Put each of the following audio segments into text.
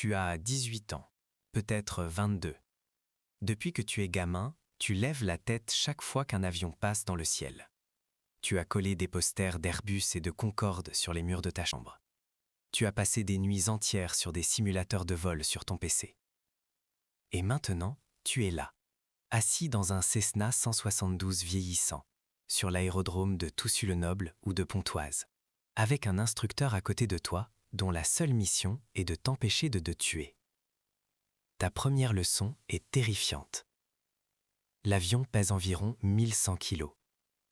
Tu as 18 ans, peut-être 22. Depuis que tu es gamin, tu lèves la tête chaque fois qu'un avion passe dans le ciel. Tu as collé des posters d'Airbus et de Concorde sur les murs de ta chambre. Tu as passé des nuits entières sur des simulateurs de vol sur ton PC. Et maintenant, tu es là, assis dans un Cessna 172 vieillissant, sur l'aérodrome de Toussus-le-Noble ou de Pontoise, avec un instructeur à côté de toi dont la seule mission est de t'empêcher de te tuer. Ta première leçon est terrifiante. L'avion pèse environ 1100 kilos,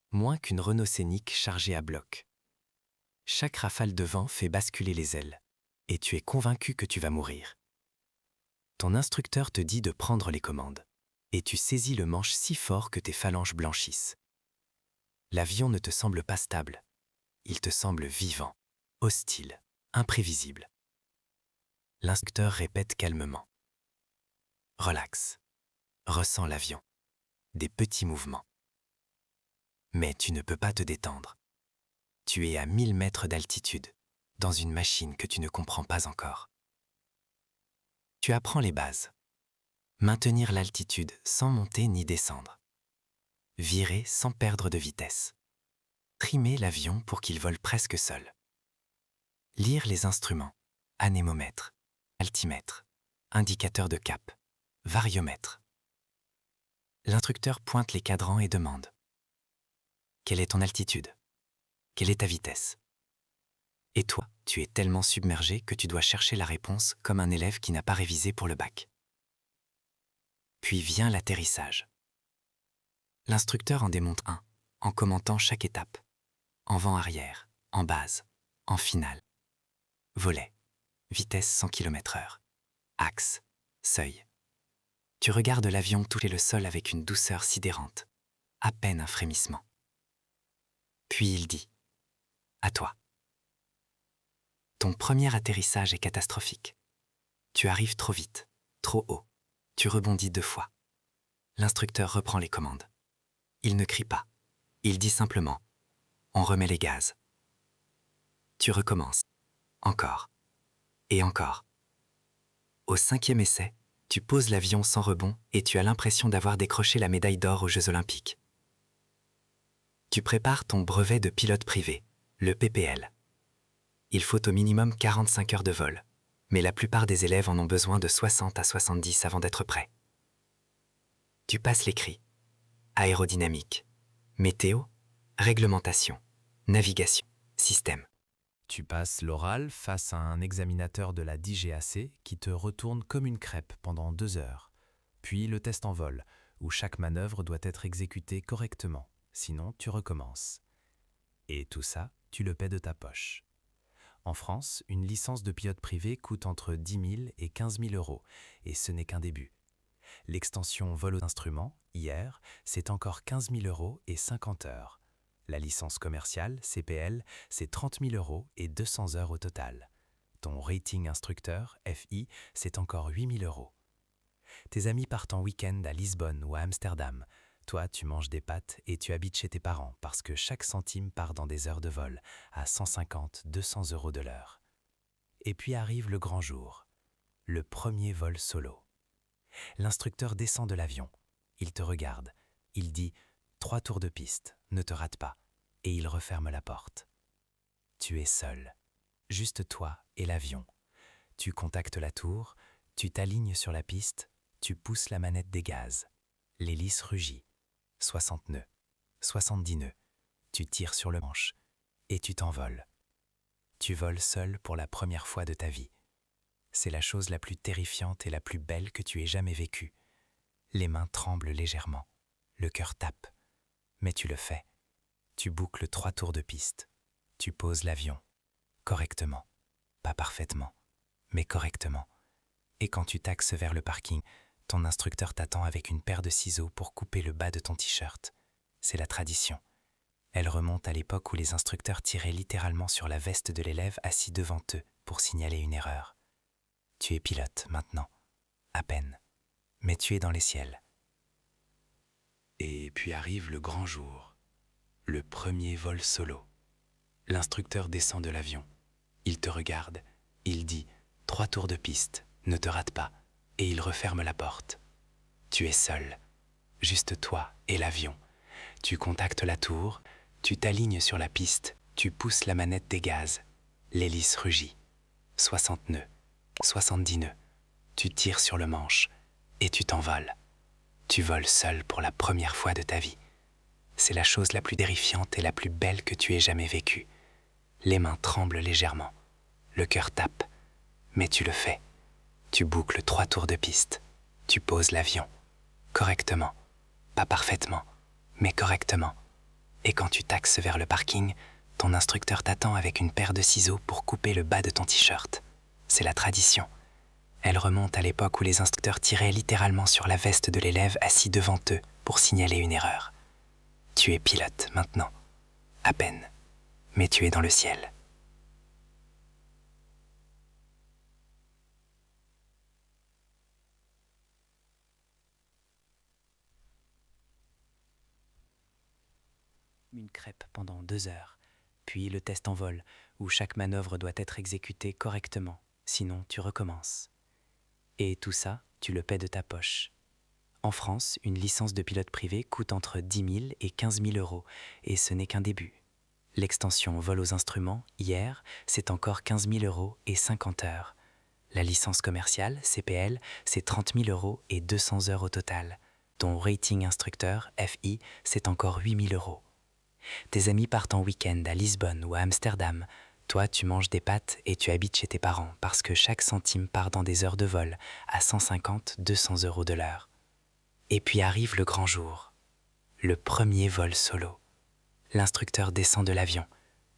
moins qu'une Renault Scénic chargée à bloc. Chaque rafale de vent fait basculer les ailes, et tu es convaincu que tu vas mourir. Ton instructeur te dit de prendre les commandes, et tu saisis le manche si fort que tes phalanges blanchissent. L'avion ne te semble pas stable, il te semble vivant, hostile, imprévisible. L'instructeur répète calmement. Relax, ressens l'avion, des petits mouvements. Mais tu ne peux pas te détendre. Tu es à 1000 mètres d'altitude, dans une machine que tu ne comprends pas encore. Tu apprends les bases. Maintenir l'altitude sans monter ni descendre. Virer sans perdre de vitesse. Trimer l'avion pour qu'il vole presque seul. Lire les instruments, anémomètre, altimètre, indicateur de cap, variomètre. L'instructeur pointe les cadrans et demande: quelle est ton altitude? Quelle est ta vitesse? Et toi, tu es tellement submergé que tu dois chercher la réponse comme un élève qui n'a pas révisé pour le bac. Puis vient l'atterrissage. L'instructeur en démonte un, en commentant chaque étape. En vent arrière, en base, en finale. Volet, vitesse 100 km/h. Axe, seuil. Tu regardes l'avion toucher le sol avec une douceur sidérante, à peine un frémissement. Puis il dit: à toi. Ton premier atterrissage est catastrophique. Tu arrives trop vite, trop haut. Tu rebondis 2 fois. L'instructeur reprend les commandes. Il ne crie pas. Il dit simplement: on remet les gaz. Tu recommences. Encore. Et encore. Au 5e essai, tu poses l'avion sans rebond et tu as l'impression d'avoir décroché la médaille d'or aux Jeux Olympiques. Tu prépares ton brevet de pilote privé, le PPL. Il faut au minimum 45 heures de vol, mais la plupart des élèves en ont besoin de 60 à 70 avant d'être prêts. Tu passes l'écrit: aérodynamique, météo, réglementation, navigation, système. Tu passes l'oral face à un examinateur de la DGAC qui te retourne comme une crêpe pendant 2 heures. Puis le test en vol, où chaque manœuvre doit être exécutée correctement, sinon tu recommences. Et tout ça, tu le paies de ta poche. En France, une licence de pilote privé coûte entre 10 000 et 15 000 euros, et ce n'est qu'un début. L'extension vol aux instruments, IR, c'est encore 15 000 euros et 50 heures. La licence commerciale, CPL, c'est 30 000 euros et 200 heures au total. Ton rating instructeur, FI, c'est encore 8 000 euros. Tes amis partent en week-end à Lisbonne ou à Amsterdam. Toi, tu manges des pâtes et tu habites chez tes parents parce que chaque centime part dans des heures de vol, à 150-200 euros de l'heure. Et puis arrive le grand jour, le premier vol solo. L'instructeur descend de l'avion. Il te regarde. Il dit: 3 tours de piste, ne te rate pas. Et il referme la porte. Tu es seul. Juste toi et l'avion. Tu contactes la tour, tu t'alignes sur la piste, tu pousses la manette des gaz. L'hélice rugit. 60 nœuds, 70 nœuds. Tu tires sur le manche et tu t'envoles. Tu voles seul pour la première fois de ta vie. C'est la chose la plus terrifiante et la plus belle que tu aies jamais vécue. Les mains tremblent légèrement, le cœur tape. Mais tu le fais. Tu boucles 3 tours de piste. Tu poses l'avion. Correctement. Pas parfaitement, mais correctement. Et quand tu taxes vers le parking, ton instructeur t'attend avec une paire de ciseaux pour couper le bas de ton t-shirt. C'est la tradition. Elle remonte à l'époque où les instructeurs tiraient littéralement sur la veste de l'élève assis devant eux pour signaler une erreur. Tu es pilote maintenant, à peine, mais tu es dans les ciels. Et puis arrive le grand jour, le premier vol solo. L'instructeur descend de l'avion. Il te regarde, il dit: 3 tours de piste, ne te rate pas, et il referme la porte. Tu es seul, juste toi et l'avion. Tu contactes la tour, tu t'alignes sur la piste, tu pousses la manette des gaz. L'hélice rugit. 60 nœuds, 70 nœuds. Tu tires sur le manche et tu t'envoles. Tu voles seul pour la première fois de ta vie. C'est la chose la plus terrifiante et la plus belle que tu aies jamais vécue. Les mains tremblent légèrement. Le cœur tape. Mais tu le fais. Tu boucles 3 tours de piste. Tu poses l'avion. Correctement. Pas parfaitement, mais correctement. Et quand tu taxes vers le parking, ton instructeur t'attend avec une paire de ciseaux pour couper le bas de ton t-shirt. C'est la tradition. Elle remonte à l'époque où les instructeurs tiraient littéralement sur la veste de l'élève assis devant eux pour signaler une erreur. Tu es pilote maintenant. À peine. Mais tu es dans le ciel. Une crêpe pendant 2 heures, puis le test en vol, où chaque manœuvre doit être exécutée correctement, sinon tu recommences. Et tout ça, tu le paies de ta poche. En France, une licence de pilote privé coûte entre 10 000 et 15 000 euros, et ce n'est qu'un début. L'extension vol aux instruments, hier, c'est encore 15 000 euros et 50 heures. La licence commerciale, CPL, c'est 30 000 euros et 200 heures au total. Ton rating instructeur, FI, c'est encore 8 000 euros. Tes amis partent en week-end à Lisbonne ou à Amsterdam. Toi, tu manges des pâtes et tu habites chez tes parents parce que chaque centime part dans des heures de vol à 150-200 euros de l'heure. Et puis arrive le grand jour. Le premier vol solo. L'instructeur descend de l'avion.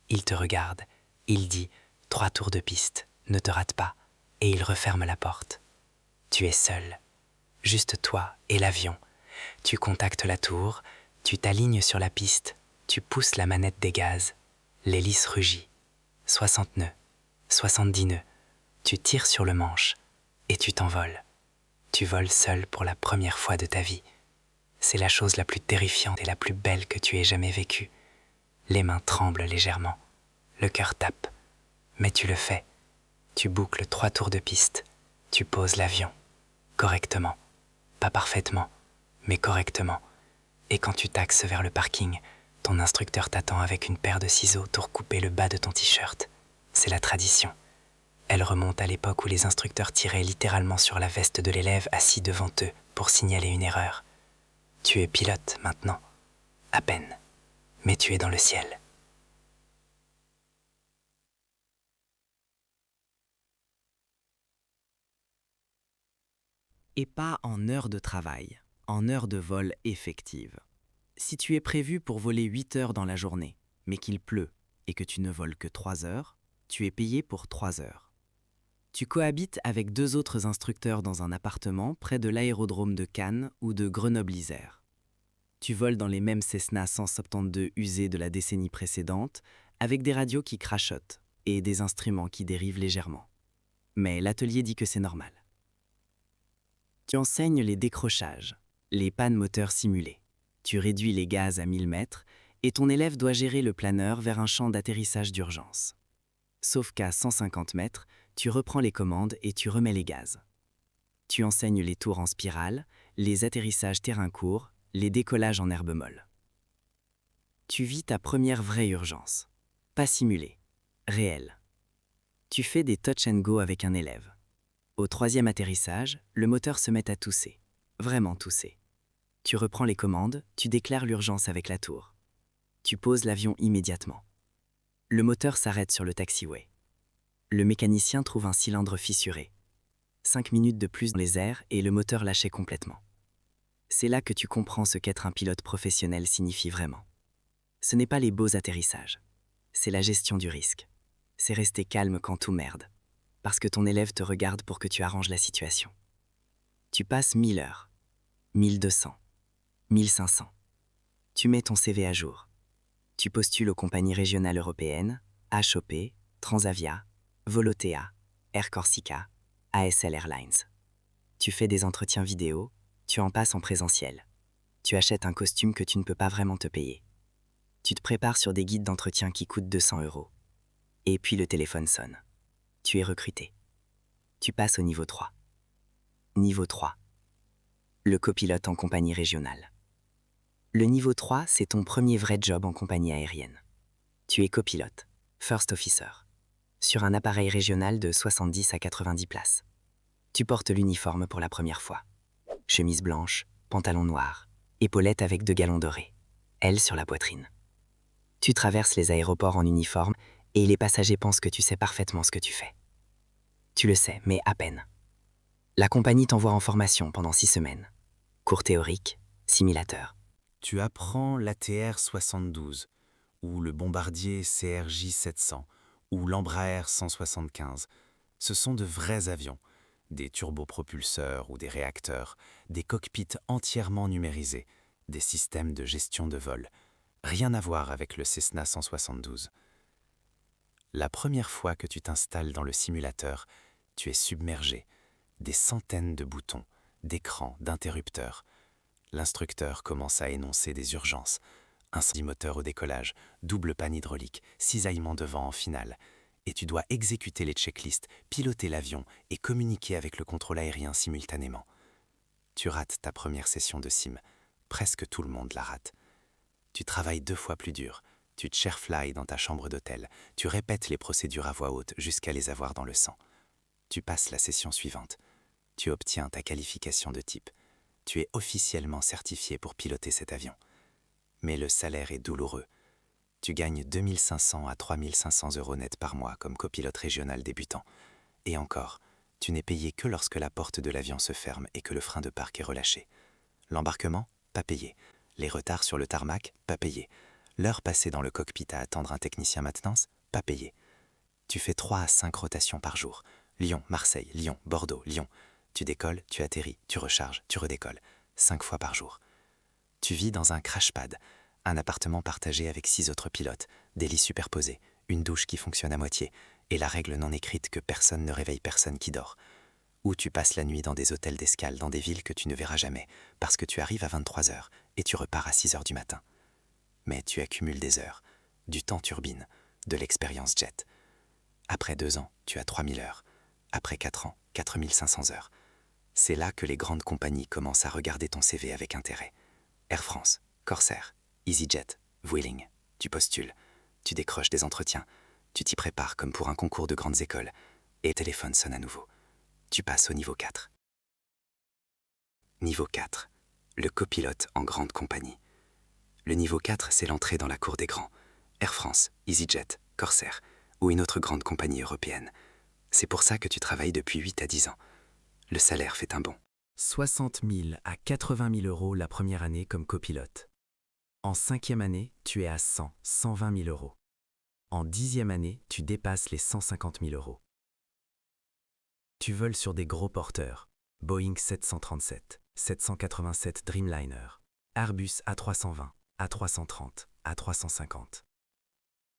Il te regarde. Il dit « 3 tours de piste, ne te rate pas » et il referme la porte. Tu es seul. Juste toi et l'avion. Tu contactes la tour, tu t'alignes sur la piste, tu pousses la manette des gaz. L'hélice rugit. 60 nœuds, 70 nœuds. Tu tires sur le manche et tu t'envoles. Tu voles seul pour la première fois de ta vie. C'est la chose la plus terrifiante et la plus belle que tu aies jamais vécue. Les mains tremblent légèrement. Le cœur tape. Mais tu le fais. Tu boucles 3 tours de piste. Tu poses l'avion. Correctement. Pas parfaitement, mais correctement. Et quand tu taxes vers le parking, ton instructeur t'attend avec une paire de ciseaux pour couper le bas de ton t-shirt. C'est la tradition. Elle remonte à l'époque où les instructeurs tiraient littéralement sur la veste de l'élève assis devant eux pour signaler une erreur. Tu es pilote maintenant. À peine. Mais tu es dans le ciel. Et pas en heures de travail, en heures de vol effectives. Si tu es prévu pour voler 8 heures dans la journée, mais qu'il pleut et que tu ne voles que 3 heures, tu es payé pour 3 heures. Tu cohabites avec 2 autres instructeurs dans un appartement près de l'aérodrome de Cannes ou de Grenoble-Isère. Tu voles dans les mêmes Cessna 172 usés de la décennie précédente, avec des radios qui crachotent et des instruments qui dérivent légèrement. Mais l'atelier dit que c'est normal. Tu enseignes les décrochages, les pannes moteurs simulées. Tu réduis les gaz à 1000 mètres et ton élève doit gérer le planeur vers un champ d'atterrissage d'urgence. Sauf qu'à 150 mètres, tu reprends les commandes et tu remets les gaz. Tu enseignes les tours en spirale, les atterrissages terrain court, les décollages en herbe molle. Tu vis ta première vraie urgence. Pas simulée, réelle. Tu fais des touch and go avec un élève. Au 3e atterrissage, le moteur se met à tousser. Vraiment tousser. Tu reprends les commandes, tu déclares l'urgence avec la tour. Tu poses l'avion immédiatement. Le moteur s'arrête sur le taxiway. Le mécanicien trouve un cylindre fissuré. 5 minutes de plus dans les airs et le moteur lâché complètement. C'est là que tu comprends ce qu'être un pilote professionnel signifie vraiment. Ce n'est pas les beaux atterrissages. C'est la gestion du risque. C'est rester calme quand tout merde. Parce que ton élève te regarde pour que tu arranges la situation. Tu passes 1000 heures, 1200, 1500. Tu mets ton CV à jour. Tu postules aux compagnies régionales européennes, HOP, Transavia, Volotea, Air Corsica, ASL Airlines. Tu fais des entretiens vidéo, tu en passes en présentiel. Tu achètes un costume que tu ne peux pas vraiment te payer. Tu te prépares sur des guides d'entretien qui coûtent 200 €. Et puis le téléphone sonne. Tu es recruté. Tu passes au niveau 3. Niveau 3. Le copilote en compagnie régionale. Le niveau 3, c'est ton premier vrai job en compagnie aérienne. Tu es copilote, first officer, sur un appareil régional de 70 à 90 places. Tu portes l'uniforme pour la première fois. Chemise blanche, pantalon noir, épaulettes avec 2 galons dorés, aile sur la poitrine. Tu traverses les aéroports en uniforme et les passagers pensent que tu sais parfaitement ce que tu fais. Tu le sais, mais à peine. La compagnie t'envoie en formation pendant 6 semaines. Cours théorique, simulateur. Tu apprends l'ATR 72, ou le bombardier CRJ 700, ou l'Embraer 175. Ce sont de vrais avions, des turbopropulseurs ou des réacteurs, des cockpits entièrement numérisés, des systèmes de gestion de vol. Rien à voir avec le Cessna 172. La première fois que tu t'installes dans le simulateur, tu es submergé. Des centaines de boutons, d'écrans, d'interrupteurs. L'instructeur commence à énoncer des urgences. Incendie moteur au décollage, double panne hydraulique, cisaillement de vent en finale. Et tu dois exécuter les checklists, piloter l'avion et communiquer avec le contrôle aérien simultanément. Tu rates ta première session de sim. Presque tout le monde la rate. Tu travailles 2 fois plus dur. Tu chairfly dans ta chambre d'hôtel. Tu répètes les procédures à voix haute jusqu'à les avoir dans le sang. Tu passes la session suivante. Tu obtiens ta qualification de type. Tu es officiellement certifié pour piloter cet avion. Mais le salaire est douloureux. Tu gagnes 2500 à 3500 € net par mois comme copilote régional débutant. Et encore, tu n'es payé que lorsque la porte de l'avion se ferme et que le frein de parc est relâché. L'embarquement, pas payé. Les retards sur le tarmac, pas payé. L'heure passée dans le cockpit à attendre un technicien maintenance, pas payé. Tu fais 3 à 5 rotations par jour. Lyon, Marseille, Lyon, Bordeaux, Lyon. Tu décolles, tu atterris, tu recharges, tu redécolles. 5 fois par jour. Tu vis dans un crashpad, un appartement partagé avec 6 autres pilotes, des lits superposés, une douche qui fonctionne à moitié, et la règle non écrite que personne ne réveille personne qui dort. Ou tu passes la nuit dans des hôtels d'escale dans des villes que tu ne verras jamais, parce que tu arrives à 23 h et tu repars à 6 h du matin. Mais tu accumules des heures, du temps turbine, de l'expérience jet. Après 2 ans, tu as 3000 heures. Après 4 ans, 4500 heures. C'est là que les grandes compagnies commencent à regarder ton CV avec intérêt. Air France, Corsair, EasyJet, Vueling. Tu postules, tu décroches des entretiens, tu t'y prépares comme pour un concours de grandes écoles, et téléphone sonne à nouveau. Tu passes au niveau 4. Niveau 4. Le copilote en grande compagnie. Le niveau 4, c'est l'entrée dans la cour des grands. Air France, EasyJet, Corsair, ou une autre grande compagnie européenne. C'est pour ça que tu travailles depuis 8 à 10 ans. Le salaire fait un bond. 60 000 à 80 000 € la première année comme copilote. En 5e année, tu es à 100, 120 000 €. En 10e année, tu dépasses les 150 000 €. Tu voles sur des gros porteurs. Boeing 737, 787 Dreamliner, Airbus A320, A330, A350.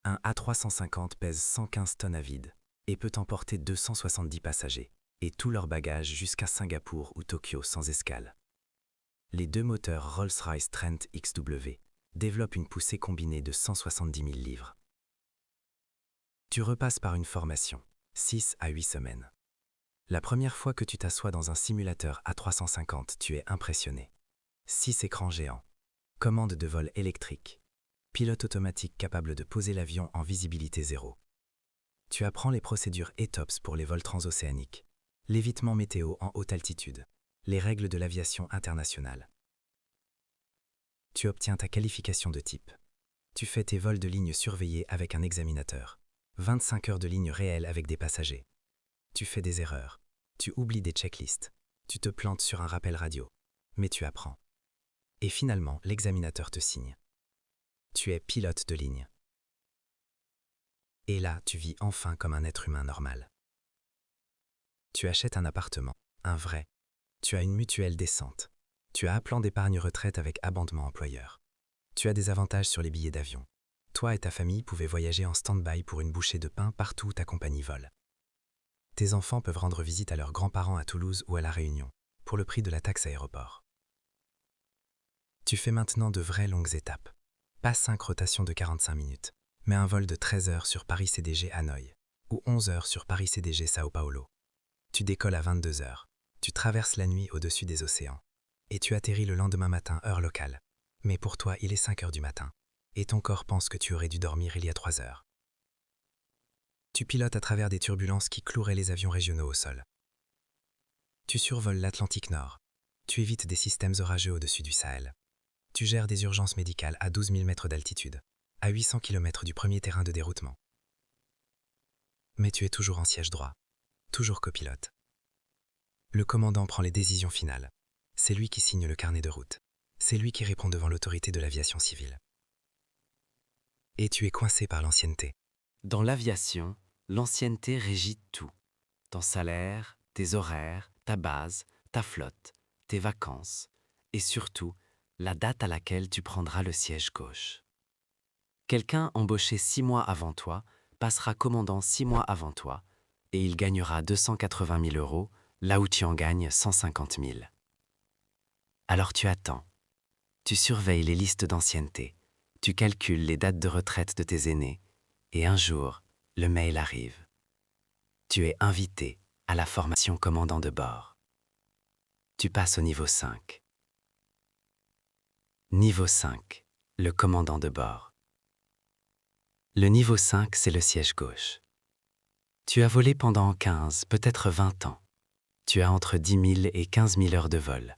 Un A350 pèse 115 tonnes à vide et peut emporter 270 passagers et tous leurs bagages jusqu'à Singapour ou Tokyo sans escale. Les 2 moteurs Rolls-Royce Trent XW développent une poussée combinée de 170 000 livres. Tu repasses par une formation, 6 à 8 semaines. La première fois que tu t'assois dans un simulateur A350, tu es impressionné. 6 écrans géants, commande de vol électrique, pilote automatique capable de poser l'avion en visibilité zéro. Tu apprends les procédures ETOPS pour les vols transocéaniques, l'évitement météo en haute altitude, les règles de l'aviation internationale. Tu obtiens ta qualification de type. Tu fais tes vols de ligne surveillés avec un examinateur. 25 heures de ligne réelle avec des passagers. Tu fais des erreurs. Tu oublies des checklists. Tu te plantes sur un rappel radio. Mais tu apprends. Et finalement, l'examinateur te signe. Tu es pilote de ligne. Et là, tu vis enfin comme un être humain normal. Tu achètes un appartement, un vrai. Tu as une mutuelle décente. Tu as un plan d'épargne retraite avec abondement employeur. Tu as des avantages sur les billets d'avion. Toi et ta famille pouvez voyager en stand-by pour une bouchée de pain partout où ta compagnie vole. Tes enfants peuvent rendre visite à leurs grands-parents à Toulouse ou à La Réunion, pour le prix de la taxe aéroport. Tu fais maintenant de vraies longues étapes. Pas 5 rotations de 45 minutes, mais un vol de 13 heures sur Paris-CDG Hanoï, ou 11 heures sur Paris-CDG Sao Paulo. Tu décolles à 22 heures. Tu traverses la nuit au-dessus des océans. Et tu atterris le lendemain matin, heure locale. Mais pour toi, il est 5 heures du matin. Et ton corps pense que tu aurais dû dormir il y a 3 heures. Tu pilotes à travers des turbulences qui cloueraient les avions régionaux au sol. Tu survoles l'Atlantique Nord. Tu évites des systèmes orageux au-dessus du Sahel. Tu gères des urgences médicales à 12 000 mètres d'altitude, à 800 km du premier terrain de déroutement. Mais tu es toujours en siège droit, toujours copilote. Le commandant prend les décisions finales. C'est lui qui signe le carnet de route. C'est lui qui répond devant l'autorité de l'aviation civile. Et tu es coincé par l'ancienneté. Dans l'aviation, l'ancienneté régit tout. Ton salaire, tes horaires, ta base, ta flotte, tes vacances et surtout la date à laquelle tu prendras le siège gauche. Quelqu'un embauché 6 mois avant toi passera commandant 6 mois avant toi et il gagnera 280 000 € là où tu en gagnes 150 000. Alors tu attends. Tu surveilles les listes d'ancienneté. Tu calcules les dates de retraite de tes aînés et un jour, le mail arrive. Tu es invité à la formation commandant de bord. Tu passes au niveau 5. Niveau 5, le commandant de bord. Le niveau 5, c'est le siège gauche. Tu as volé pendant 15, peut-être 20 ans. Tu as entre 10 000 et 15 000 heures de vol.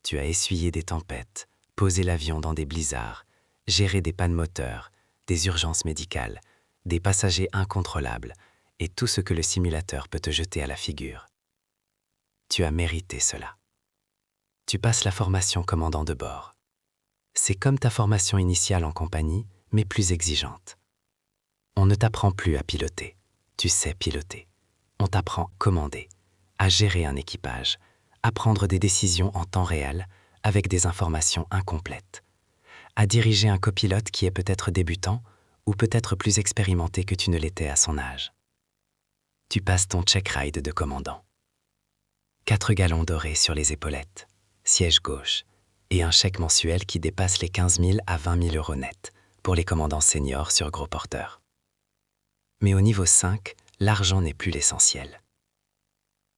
Tu as essuyé des tempêtes, posé l'avion dans des blizzards, géré des pannes moteurs, des urgences médicales, des passagers incontrôlables et tout ce que le simulateur peut te jeter à la figure. Tu as mérité cela. Tu passes la formation commandant de bord. C'est comme ta formation initiale en compagnie, mais plus exigeante. On ne t'apprend plus à piloter. Tu sais piloter. On t'apprend à commander, à gérer un équipage, à prendre des décisions en temps réel avec des informations incomplètes, à diriger un copilote qui est peut-être débutant ou peut-être plus expérimenté que tu ne l'étais à son âge. Tu passes ton check-ride de commandant. 4 galons dorés sur les épaulettes, siège gauche, et un chèque mensuel qui dépasse les 15 000 à 20 000 € net pour les commandants seniors sur gros porteurs. Mais au niveau 5, l'argent n'est plus l'essentiel.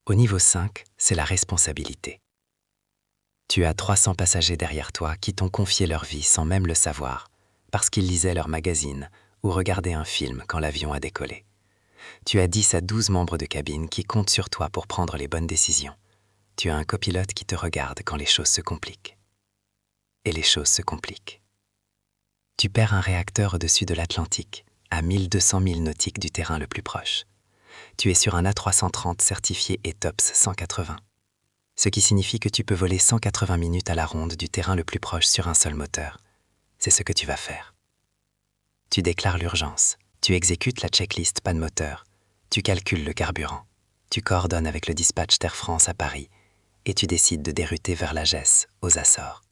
Au niveau 5, c'est la responsabilité. Tu as 300 passagers derrière toi qui t'ont confié leur vie sans même le savoir, parce qu'ils lisaient leur magazine ou regardaient un film quand l'avion a décollé. Tu as 10 à 12 membres de cabine qui comptent sur toi pour prendre les bonnes décisions. Tu as un copilote qui te regarde quand les choses se compliquent. Et les choses se compliquent. Tu perds un réacteur au-dessus de l'Atlantique, à 1200 milles nautiques du terrain le plus proche. Tu es sur un A330 certifié ETOPS 180, ce qui signifie que tu peux voler 180 minutes à la ronde du terrain le plus proche sur un seul moteur. C'est ce que tu vas faire. Tu déclares l'urgence, tu exécutes la checklist panne moteur, tu calcules le carburant, tu coordonnes avec le dispatch d'Air France à Paris et tu décides de dérouter vers la Gesse, aux Açores.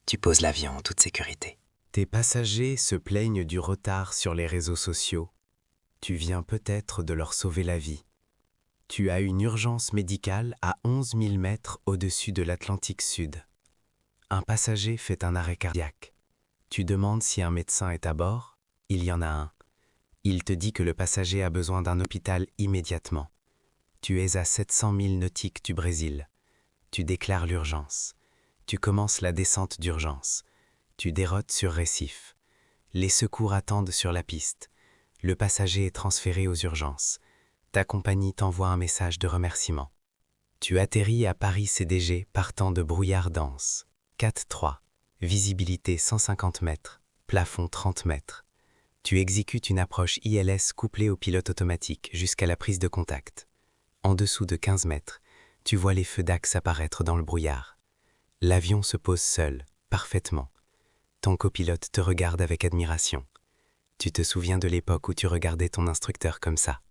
Tu poses l'avion en toute sécurité. Tes passagers se plaignent du retard sur les réseaux sociaux. Tu viens peut-être de leur sauver la vie. Tu as une urgence médicale à 11 000 mètres au-dessus de l'Atlantique Sud. Un passager fait un arrêt cardiaque. Tu demandes si un médecin est à bord. Il y en a un. Il te dit que le passager a besoin d'un hôpital immédiatement. Tu es à 700 000 nautiques du Brésil. Tu déclares l'urgence. Tu commences la descente d'urgence. Tu dérotes sur Recife. Les secours attendent sur la piste. Le passager est transféré aux urgences. Ta compagnie t'envoie un message de remerciement. Tu atterris à Paris CDG partant de brouillard dense. 4-3. Visibilité 150 mètres. Plafond 30 mètres. Tu exécutes une approche ILS couplée au pilote automatique jusqu'à la prise de contact. En dessous de 15 mètres, tu vois les feux d'axe apparaître dans le brouillard. L'avion se pose seul, parfaitement. Ton copilote te regarde avec admiration. Tu te souviens de l'époque où tu regardais ton instructeur comme ça.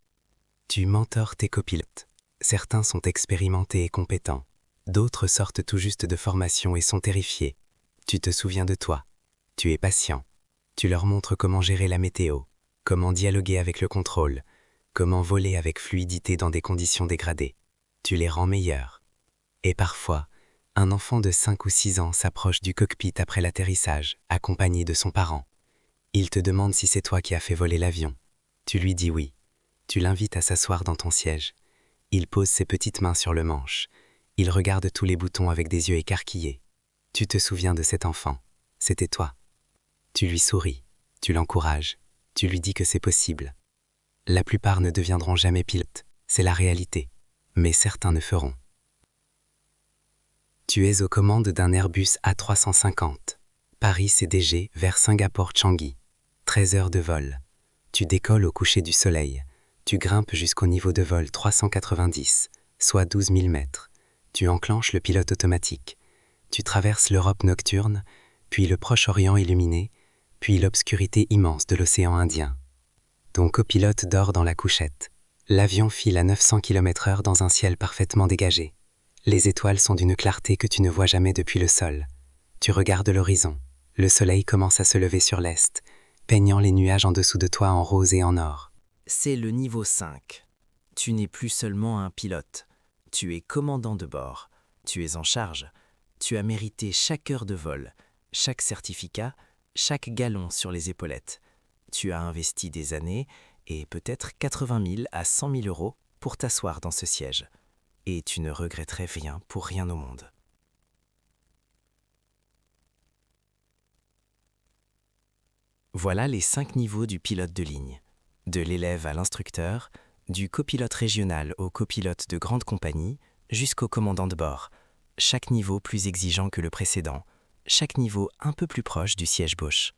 Tu mentors tes copilotes. Certains sont expérimentés et compétents. D'autres sortent tout juste de formation et sont terrifiés. Tu te souviens de toi. Tu es patient. Tu leur montres comment gérer la météo, comment dialoguer avec le contrôle, comment voler avec fluidité dans des conditions dégradées. Tu les rends meilleurs. Et parfois, un enfant de 5 ou 6 ans s'approche du cockpit après l'atterrissage, accompagné de son parent. Il te demande si c'est toi qui as fait voler l'avion. Tu lui dis oui. Tu l'invites à s'asseoir dans ton siège. Il pose ses petites mains sur le manche. Il regarde tous les boutons avec des yeux écarquillés. Tu te souviens de cet enfant. C'était toi. Tu lui souris, tu l'encourages, tu lui dis que c'est possible. La plupart ne deviendront jamais pilotes, c'est la réalité, mais certains ne feront. Tu es aux commandes d'un Airbus A350. Paris CDG vers Singapour-Changi. 13 heures de vol. Tu décolles au coucher du soleil. Tu grimpes jusqu'au niveau de vol 390, soit 12 000 mètres. Tu enclenches le pilote automatique. Tu traverses l'Europe nocturne, puis le Proche-Orient illuminé, puis l'obscurité immense de l'océan Indien. Ton copilote dort dans la couchette. L'avion file à 900 km/h dans un ciel parfaitement dégagé. Les étoiles sont d'une clarté que tu ne vois jamais depuis le sol. Tu regardes l'horizon. Le soleil commence à se lever sur l'est, peignant les nuages en dessous de toi en rose et en or. C'est le niveau 5. Tu n'es plus seulement un pilote. Tu es commandant de bord. Tu es en charge. Tu as mérité chaque heure de vol, chaque certificat, chaque galon sur les épaulettes. Tu as investi des années et peut-être 80 000 à 100 000 euros pour t'asseoir dans ce siège. Et tu ne regretterais rien pour rien au monde. Voilà les 5 niveaux du pilote de ligne. De l'élève à l'instructeur, du copilote régional au copilote de grande compagnie, jusqu'au commandant de bord. Chaque niveau plus exigeant que le précédent, chaque niveau un peu plus proche du siège gauche.